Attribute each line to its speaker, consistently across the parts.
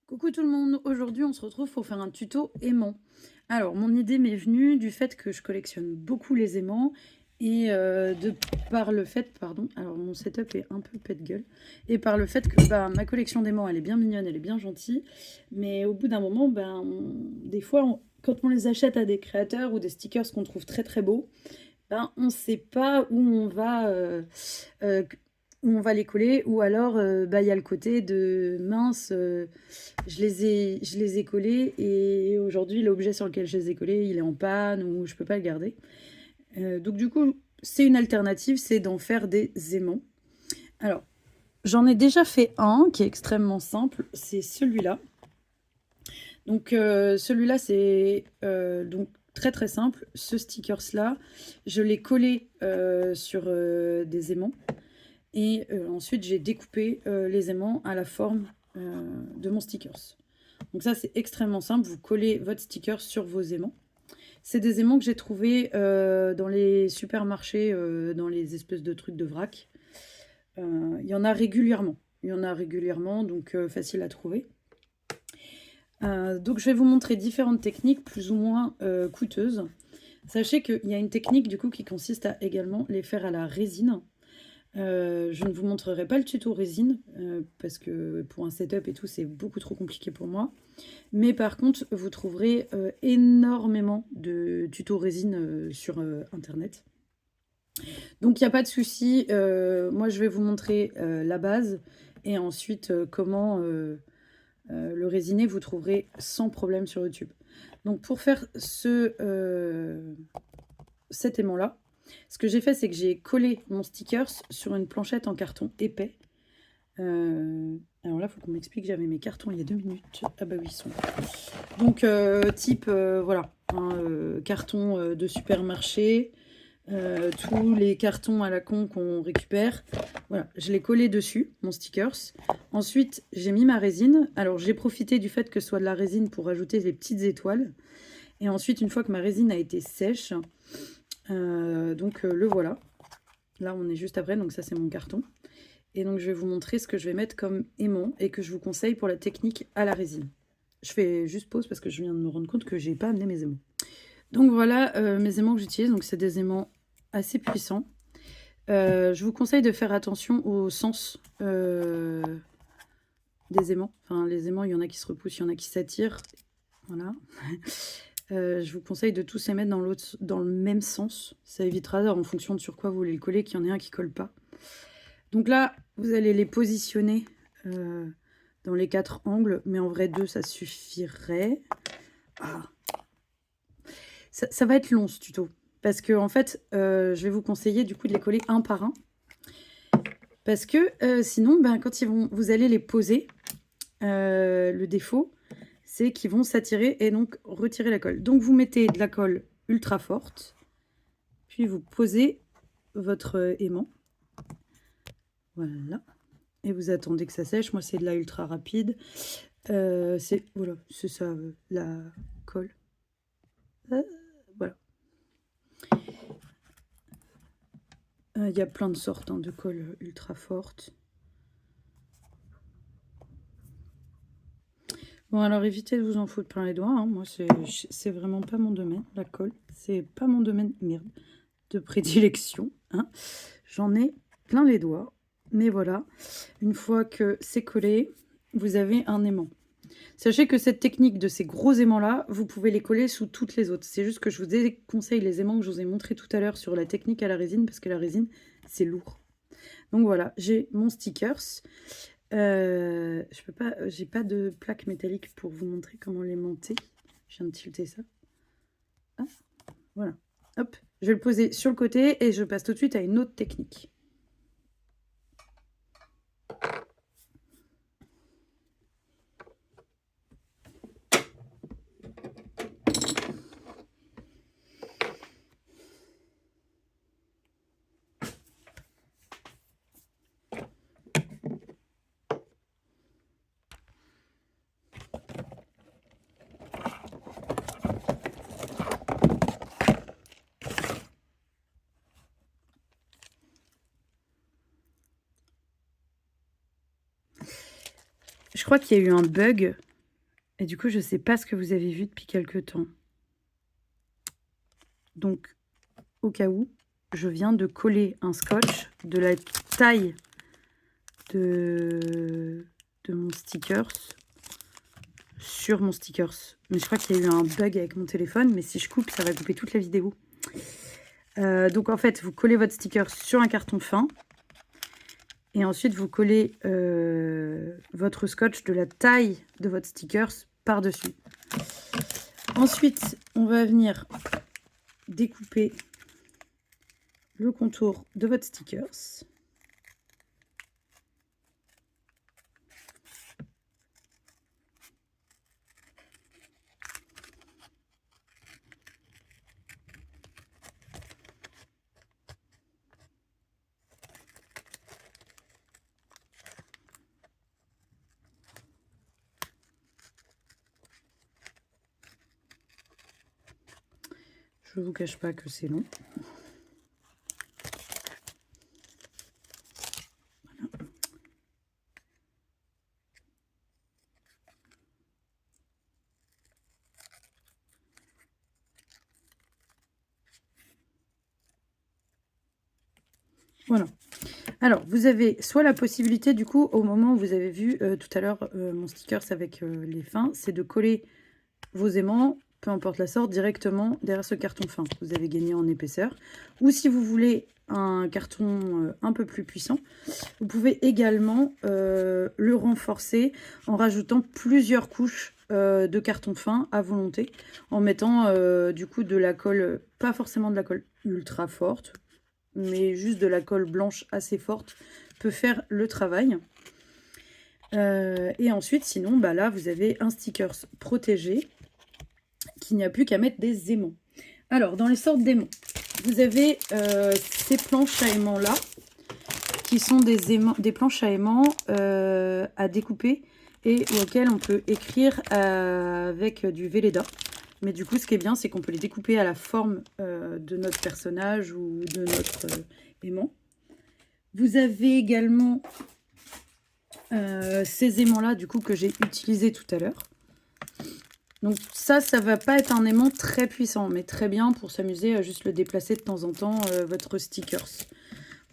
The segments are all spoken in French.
Speaker 1: Coucou tout le monde, aujourd'hui on se retrouve pour faire un tuto aimant. Alors mon idée m'est venue du fait que je collectionne beaucoup les aimants et de par le fait, pardon, alors mon setup est un peu pète-gueule, et par le fait que ma collection d'aimants elle est bien mignonne, elle est bien gentille, mais au bout d'un moment, des fois quand on les achète à des créateurs ou des stickers qu'on trouve très très beaux, on ne sait pas euh, où on va les coller, ou alors il y a le côté de mince, je les ai collés et aujourd'hui l'objet sur lequel je les ai collés il est en panne ou je peux pas le garder. Donc du coup c'est une alternative, c'est d'en faire des aimants. Alors j'en ai déjà fait un qui est extrêmement simple, c'est celui-là. Donc celui-là c'est donc très très simple. Ce stickers là, je l'ai collé sur des aimants et ensuite j'ai découpé les aimants à la forme de mon stickers. Donc ça c'est extrêmement simple, vous collez votre sticker sur vos aimants. C'est des aimants que j'ai trouvés dans les supermarchés, dans les espèces de trucs de vrac. Il y en a régulièrement. Il y en a régulièrement, donc facile à trouver. Donc je vais vous montrer différentes techniques plus ou moins coûteuses. Sachez qu'il y a une technique du coup qui consiste à également les faire à la résine. Je ne vous montrerai pas le tuto résine parce que pour un setup et tout c'est beaucoup trop compliqué pour moi. Mais par contre vous trouverez énormément de tutos résine sur internet. Donc il n'y a pas de souci, moi je vais vous montrer la base et ensuite comment le résiné vous trouverez sans problème sur YouTube. Donc pour faire cet aimant là, ce que j'ai fait c'est que j'ai collé mon stickers sur une planchette en carton épais. Alors là il faut qu'on m'explique, j'avais mes cartons il y a 2 minutes. Ah bah oui ils sont là. Donc type voilà, carton de supermarché. Tous les cartons à la con qu'on récupère. Voilà, je l'ai collé dessus, mon stickers. Ensuite, j'ai mis ma résine. Alors, j'ai profité du fait que ce soit de la résine pour rajouter des petites étoiles. Et ensuite, une fois que ma résine a été sèche, le voilà. Là, on est juste après, donc ça, c'est mon carton. Et donc, je vais vous montrer ce que je vais mettre comme aimant et que je vous conseille pour la technique à la résine. Je fais juste pause parce que je viens de me rendre compte que j'ai pas amené mes aimants. Donc voilà mes aimants que j'utilise. Donc c'est des aimants assez puissant. Je vous conseille de faire attention au sens des aimants. Enfin, les aimants, il y en a qui se repoussent, il y en a qui s'attirent. Voilà. Je vous conseille de tous les mettre dans le même sens. Ça évitera, en fonction de sur quoi vous voulez le coller, qu'il y en ait un qui colle pas. Donc là, vous allez les positionner dans les 4 angles, mais en vrai 2, ça suffirait. Ah. Ça va être long ce tuto. Parce que en fait, je vais vous conseiller du coup de les coller un par un. Parce que sinon, quand vous allez les poser, le défaut, c'est qu'ils vont s'attirer et donc retirer la colle. Donc vous mettez de la colle ultra forte, puis vous posez votre aimant. Voilà. Et vous attendez que ça sèche. Moi, c'est de la ultra rapide. C'est ça, la colle. Voilà. Il y a plein de sortes de colle ultra forte. Bon, alors évitez de vous en foutre plein les doigts. Hein. Moi, c'est vraiment pas mon domaine, la colle. C'est pas mon domaine, merde, de prédilection. Hein. J'en ai plein les doigts. Mais voilà, une fois que c'est collé, vous avez un aimant. Sachez que cette technique de ces gros aimants-là, vous pouvez les coller sous toutes les autres. C'est juste que je vous déconseille les aimants que je vous ai montré tout à l'heure sur la technique à la résine, parce que la résine, c'est lourd. Donc voilà, j'ai mon stickers. J'ai pas de plaque métallique pour vous montrer comment les monter. Je viens de tilter ça. Ah, voilà. Hop, je vais le poser sur le côté et je passe tout de suite à une autre technique. Je crois qu'il y a eu un bug Et du coup, je ne sais pas ce que vous avez vu depuis quelques temps. Donc, au cas où, je viens de coller un scotch de la taille de mon stickers sur mon stickers. Mais je crois qu'il y a eu un bug avec mon téléphone, mais si je coupe, ça va couper toute la vidéo. Donc en fait, vous collez votre sticker sur un carton fin. Et ensuite, vous collez votre scotch de la taille de votre stickers par-dessus. Ensuite, on va venir découper le contour de votre stickers. Je ne vous cache pas que c'est long. Voilà. Alors, vous avez soit la possibilité, du coup, au moment où vous avez vu tout à l'heure mon stickers avec les fins, c'est de coller vos aimants, peu importe la sorte, directement derrière ce carton fin. Vous avez gagné en épaisseur. Ou si vous voulez un carton un peu plus puissant, vous pouvez également le renforcer en rajoutant plusieurs couches de carton fin à volonté, en mettant du coup de la colle, pas forcément de la colle ultra forte, mais juste de la colle blanche assez forte peut faire le travail. Et ensuite, sinon, bah là, vous avez un sticker protégé qu'il n'y a plus qu'à mettre des aimants. Alors, dans les sortes d'aimants, vous avez ces planches à aimants là, qui sont des planches à aimants à découper et auxquelles on peut écrire avec du Velleda. Mais du coup, ce qui est bien, c'est qu'on peut les découper à la forme de notre personnage ou de notre aimant. Vous avez également ces aimants-là, du coup, que j'ai utilisés tout à l'heure. Donc ça va pas être un aimant très puissant, mais très bien pour s'amuser à juste le déplacer de temps en temps, votre stickers.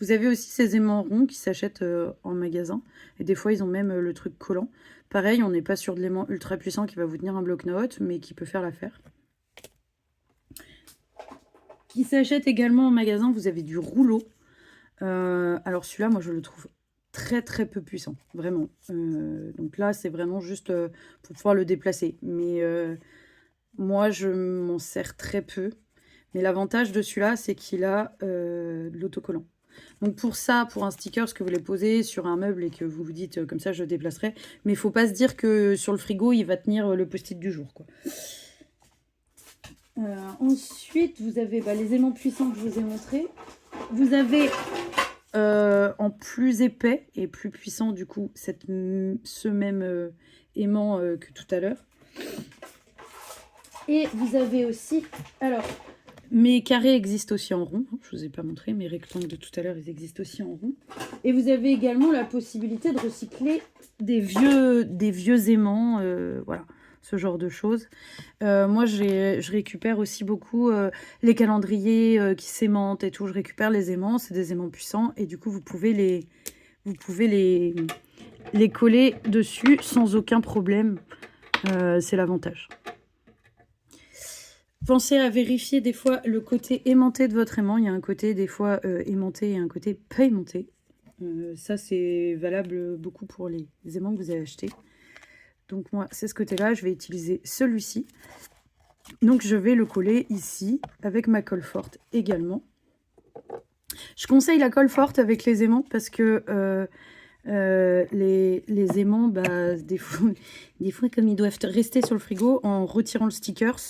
Speaker 1: Vous avez aussi ces aimants ronds qui s'achètent en magasin. Et des fois, ils ont même le truc collant. Pareil, on n'est pas sur de l'aimant ultra puissant qui va vous tenir un bloc-notes, mais qui peut faire l'affaire. Qui s'achète également en magasin, vous avez du rouleau. Alors celui-là, moi, je le trouve très très peu puissant, vraiment. Donc là, c'est vraiment juste pour pouvoir le déplacer. Mais moi, je m'en sers très peu. Mais l'avantage de celui-là, c'est qu'il a de l'autocollant. Donc pour ça, pour un sticker, ce que vous voulez poser sur un meuble et que vous vous dites comme ça, je le déplacerai. Mais il ne faut pas se dire que sur le frigo, il va tenir le post-it du jour, quoi. Ensuite, vous avez les aimants puissants que je vous ai montrés. Vous avez en plus épais et plus puissant, du coup, ce même aimant que tout à l'heure. Et vous avez aussi... Alors, mes carrés existent aussi en rond. Je ne vous ai pas montré, mes rectangles de tout à l'heure, ils existent aussi en rond. Et vous avez également la possibilité de recycler des vieux aimants, voilà, ce genre de choses. Moi, je récupère aussi beaucoup les calendriers qui s'aimantent et tout. Je récupère les aimants, c'est des aimants puissants. Et du coup, vous pouvez les coller dessus sans aucun problème. C'est l'avantage. Pensez à vérifier des fois le côté aimanté de votre aimant. Il y a un côté des fois aimanté et un côté pas aimanté. Ça, c'est valable beaucoup pour les aimants que vous avez achetés. Donc moi, c'est ce côté-là. Je vais utiliser celui-ci. Donc je vais le coller ici avec ma colle forte également. Je conseille la colle forte avec les aimants parce que les aimants, des fois, comme ils doivent rester sur le frigo, en retirant le stickers,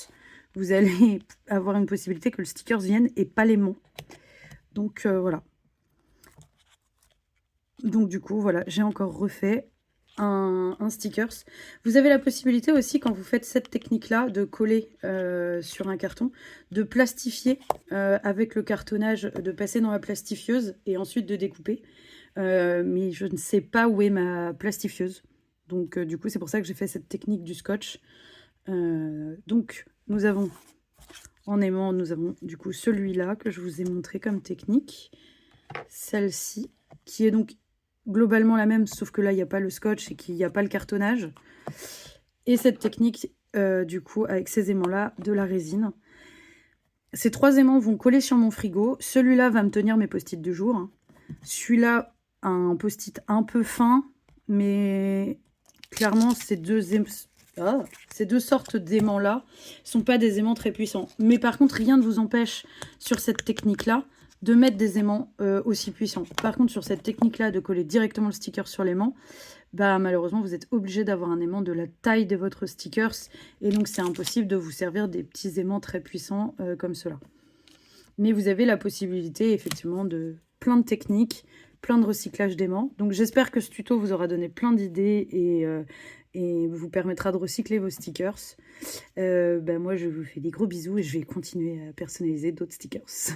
Speaker 1: vous allez avoir une possibilité que le stickers vienne et pas l'aimant. Donc voilà. Donc du coup, voilà, j'ai encore refait un stickers. Vous avez la possibilité aussi, quand vous faites cette technique-là, de coller sur un carton, de plastifier avec le cartonnage, de passer dans la plastifieuse et ensuite de découper. Mais je ne sais pas où est ma plastifieuse. Donc du coup, c'est pour ça que j'ai fait cette technique du scotch. Donc nous avons, en aimant, nous avons du coup celui-là que je vous ai montré comme technique. Celle-ci, qui est donc globalement la même, sauf que là, il n'y a pas le scotch et qu'il n'y a pas le cartonnage. Et cette technique, du coup, avec ces aimants-là, de la résine. Ces 3 aimants vont coller sur mon frigo. Celui-là va me tenir mes post-it du jour, hein. Celui-là, un post-it un peu fin, mais clairement, ces deux sortes d'aimants-là ne sont pas des aimants très puissants. Mais par contre, rien ne vous empêche sur cette technique-là de mettre des aimants aussi puissants. Par contre, sur cette technique-là de coller directement le sticker sur l'aimant, bah, malheureusement, vous êtes obligé d'avoir un aimant de la taille de votre stickers. Et donc, c'est impossible de vous servir des petits aimants très puissants comme cela. Mais vous avez la possibilité, effectivement, de plein de techniques, plein de recyclage d'aimants. Donc, j'espère que ce tuto vous aura donné plein d'idées et vous permettra de recycler vos stickers. Moi, je vous fais des gros bisous et je vais continuer à personnaliser d'autres stickers.